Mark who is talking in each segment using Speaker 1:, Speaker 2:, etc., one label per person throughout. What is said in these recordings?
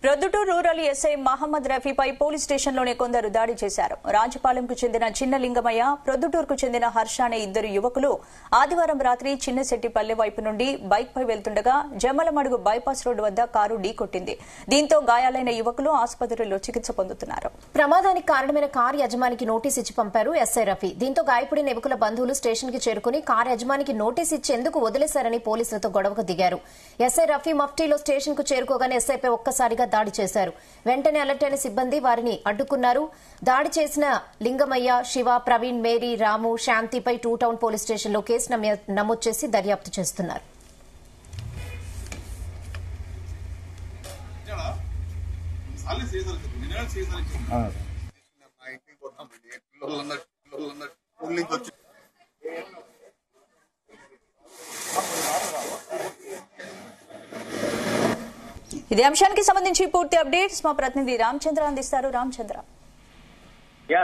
Speaker 1: Proddatur rural SI Mohammed రఫీపై police స్టేషన్లోనే కొందరు దాడి చేశారు. రాజపాలెంకు చెందిన చిన్న లింగమయ్య, ప్రొద్దుటూరుకు చెందిన హర్ష అనే ఇద్దరు యువకులు ఆదివారం రాత్రి చిన్నశెట్టిపల్లె వైపు నుండి బైక్పై వెళ్తుండగా జమ్మలమడుగు బైపాస్ రోడ్డు వద్ద కారు ఢీకొట్టింది. దీంతో గాయాలైన యువకులు ఆసుపత్రిలో చికిత్స పొందుతున్నారు.
Speaker 2: ప్రమాదానికి కారణమైన కారు యజమానికి నోటీస్ ఇచ్చి పంపారు ఎస్ఐ రఫీ. దీంతో గాయపడిన యువకుల బంధువులు స్టేషన్ కి చేరుకుని కారు యజమానికి నోటీస్ ఇచ్చి ఎందుకు వదిలేశారని పోలీసులతో గొడవకు దిగారు. ఎస్ఐ రఫీ మఫ్టీలో స్టేషన్ కు చేరుకోగానే ఎస్ఐపై ఒక్కసారిగా దాడి చేశారు. వెంటనే అలర్ట్ అయిన సిబ్బంది వారిని అడ్డుకున్నారు. దాడి చేసిన లింగమయ్య, శివ, ప్రవీణ్, మేరీ, రాము, శాంతిపై టూ టౌన్ పోలీస్ స్టేషన్లో కేసు నమోదు చేసి దర్యాప్తు చేస్తున్నారు.
Speaker 1: ఇదే అంశానికి సంబంధించి పూర్తి అప్డేట్స్ మా ప్రతినిధి రామచంద్ర అందిస్తారు. రామచంద్ర.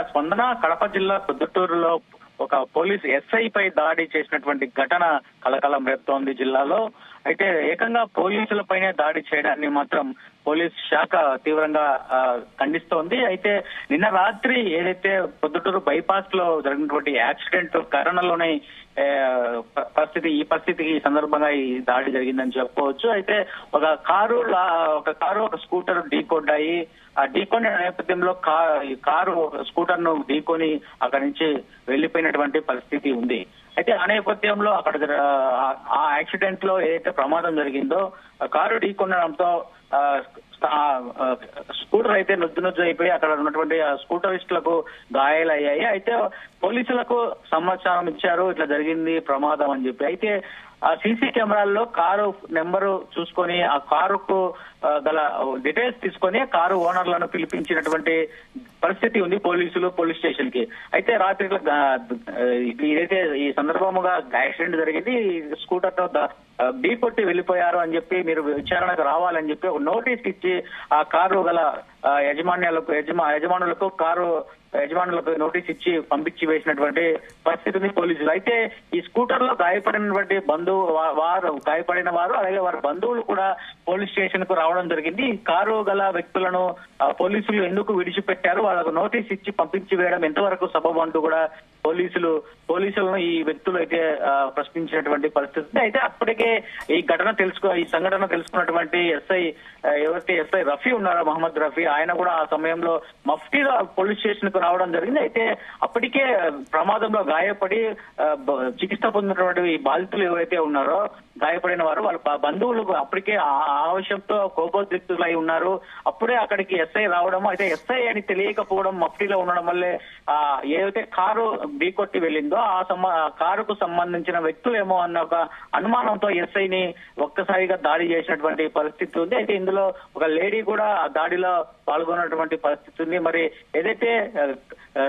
Speaker 3: స్పందన, కడప జిల్లా ప్రొద్దుటూరులో ఒక పోలీస్ ఎస్ఐ పై దాడి చేసినటువంటి ఘటన కలకలం రేపుతోంది జిల్లాలో. అయితే ఏకంగా పోలీసులపైనే దాడి చేయడాన్ని మాత్రం పోలీస్ శాఖ తీవ్రంగా ఖండిస్తోంది. అయితే నిన్న రాత్రి ఏదైతే ప్రొద్దుటూరు బైపాస్ లో జరిగినటువంటి యాక్సిడెంట్ కారణంలోనే ఈ పరిస్థితికి సందర్భంగా ఈ దాడి జరిగిందని చెప్పుకోవచ్చు. అయితే ఒక కారు ఒక స్కూటర్ ఢీకొడ్డాయి. ఆ ఢీకొన్న నేపథ్యంలో కారు స్కూటర్ ను ఢీకొని అక్కడి నుంచి వెళ్లిపోయినటువంటి పరిస్థితి ఉంది. అయితే ఆ నేపథ్యంలో అక్కడ ఆ యాక్సిడెంట్ లో ఏదైతే ప్రమాదం జరిగిందో కారు ఢీకొనడంతో స్కూటర్ అయితే నొద్దు అయిపోయి అక్కడ ఉన్నటువంటి స్కూటరిస్టులకు గాయాలయ్యాయి. అయితే పోలీసులకు సమాచారం ఇచ్చారు ఇట్లా జరిగింది ప్రమాదం అని చెప్పి. అయితే ఆ సీసీ కెమెరాల్లో కారు నెంబరు చూసుకొని ఆ కారుకు గల డీటెయిల్స్ తీసుకొని కారు ఓనర్లను పిలిపించినటువంటి పరిస్థితి ఉంది పోలీస్ స్టేషన్ కి. అయితే రాత్రి ఏదైతే ఈ సందర్భముగా యాక్సిడెంట్ జరిగింది, స్కూటర్ తో ఢీకొట్టి వెళ్లిపోయారు అని చెప్పి మీరు విచారణకు రావాలని చెప్పి ఒక నోటీస్ ఇచ్చి ఆ కారు గల యజమానులకు నోటీస్ ఇచ్చి పంపించి వేసినటువంటి పరిస్థితి ఉంది పోలీసులు. అయితే ఈ స్కూటర్ లో గాయపడినటువంటి గాయపడిన వారు అలాగే వారి బంధువులు కూడా పోలీస్ స్టేషన్ కు రావడం జరిగింది. కారు గల వ్యక్తులను పోలీసులు ఎందుకు విడిచిపెట్టారు, వాళ్ళకు నోటీస్ ఇచ్చి పంపించి వేయడం ఎంతవరకు సబబు అంటూ కూడా పోలీసులను ఈ వ్యక్తులు అయితే ప్రశ్నించినటువంటి పరిస్థితి. అయితే అప్పటికే ఈ సంఘటన తెలుసుకున్నటువంటి ఎవరైతే ఎస్ఐ రఫీ ఉన్నారో మహమ్మద్ రఫీ, ఆయన కూడా ఆ సమయంలో మఫ్టీలో పోలీస్ స్టేషన్ కు రావడం జరిగింది. అయితే అప్పటికే ప్రమాదంలో గాయపడి చికిత్స పొందినటువంటి బాధితులు ఎవరైతే ఉన్నారో గాయపడిన వారు వాళ్ళ బంధువులు అప్పటికే ఆవేశంతో కోపోద్రిక్తులై ఉన్నారు. అప్పుడే అక్కడికి ఎస్ఐ రావడం, అయితే ఎస్ఐ అని తెలియకపోవడం, మఫ్టీలో ఉండడం వల్లే ఏదైతే కారు ఢీకొట్టి వెళ్ళిందో ఆ కారుకు సంబంధించిన వ్యక్తులేమో అన్న ఒక అనుమానంతో ఎస్ఐని ఒక్కసారిగా దాడి చేసినటువంటి పరిస్థితి ఉంది. అయితే ఇందులో ఒక లేడీ కూడా ఆ దాడిలో పాల్గొన్నటువంటి పరిస్థితి ఉంది. మరి ఏదైతే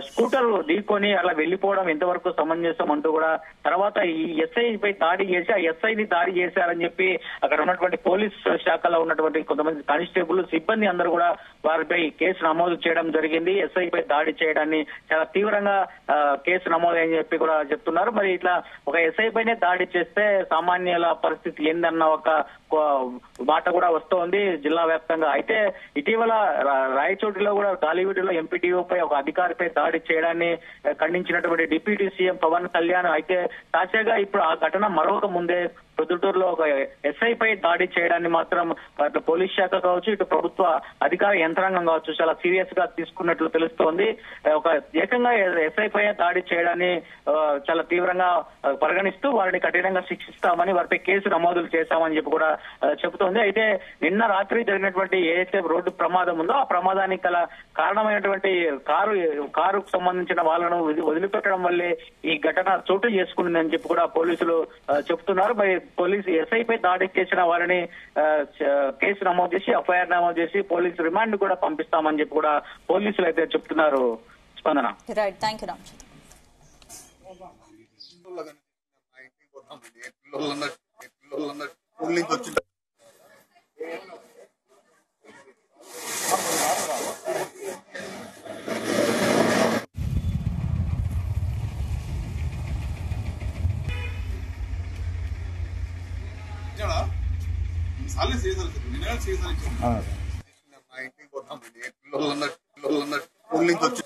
Speaker 3: స్కూటర్ ఢీకొని అలా వెళ్లిపోవడం ఎంతవరకు సమంజసం అంటూ కూడా తర్వాత ఈ ఎస్ఐ పై దాడి చేసి ఆ ఎస్ఐని దాడి చేశారని చెప్పి అక్కడ ఉన్నటువంటి పోలీస్ శాఖలో ఉన్నటువంటి కొంతమంది కానిస్టేబుల్ సిబ్బంది అందరూ కూడా వారిపై కేసు నమోదు చేయడం జరిగింది. ఎస్ఐ పై దాడి చేయడాన్ని చాలా తీవ్రంగా కేసు నమోదు అని చెప్పి కూడా చెప్తున్నారు. మరి ఇట్లా ఒక ఎస్ఐ పైనే దాడి చేస్తే సామాన్యుల పరిస్థితి ఏందన్న ఒక మాట కూడా వస్తోంది జిల్లా వ్యాప్తంగా. అయితే ఇటీవల రాయచోటిలో కూడా టాలీవుడ్ లో ఎంపీటీఓపై ఒక అధికారిపై దాడి చేయడాన్ని ఖండించినటువంటి డిప్యూటీ సీఎం పవన్ కళ్యాణ్ అయితే తాజాగా ఇప్పుడు ఆ ఘటన మరొక ముందే ప్రొద్దుటూరులో ఒక ఎస్ఐ పై దాడి చేయడాన్ని మాత్రం అటు పోలీస్ శాఖ కావచ్చు, ఇటు ప్రభుత్వ అధికార యంత్రాంగం కావచ్చు చాలా సీరియస్ గా తీసుకున్నట్లు తెలుస్తోంది. ఒక ఏకంగా ఎస్ఐ పై దాడి చేయడాన్ని చాలా తీవ్రంగా పరిగణిస్తూ వారిని కఠినంగా శిక్షిస్తామని, వారిపై కేసు నమోదులు చేశామని చెప్పి కూడా చెబుతోంది. అయితే నిన్న రాత్రి జరిగినటువంటి ఏదైతే రోడ్డు ప్రమాదం ఉందో ఆ ప్రమాదానికి గల కారణమైనటువంటి కారుకు సంబంధించిన వాళ్ళను వదిలిపెట్టడం వల్లే ఈ ఘటన చోటు చేసుకుందని చెప్పి కూడా పోలీసులు చెబుతున్నారు. మరి పోలీసు ఎస్ఐ పై దాడి చేసిన వారిని కేసు నమోదు చేసి ఎఫ్ఐఆర్ నమోదు చేసి పోలీసు రిమాండ్ కూడా పంపిస్తామని చెప్పి కూడా పోలీసులు అయితే చెప్తున్నారు. స్పందన.
Speaker 1: Right, thank you Ramachandra.
Speaker 4: సార్లు చేశారు, నిన్న చేశారు. రూలింగ్ వచ్చి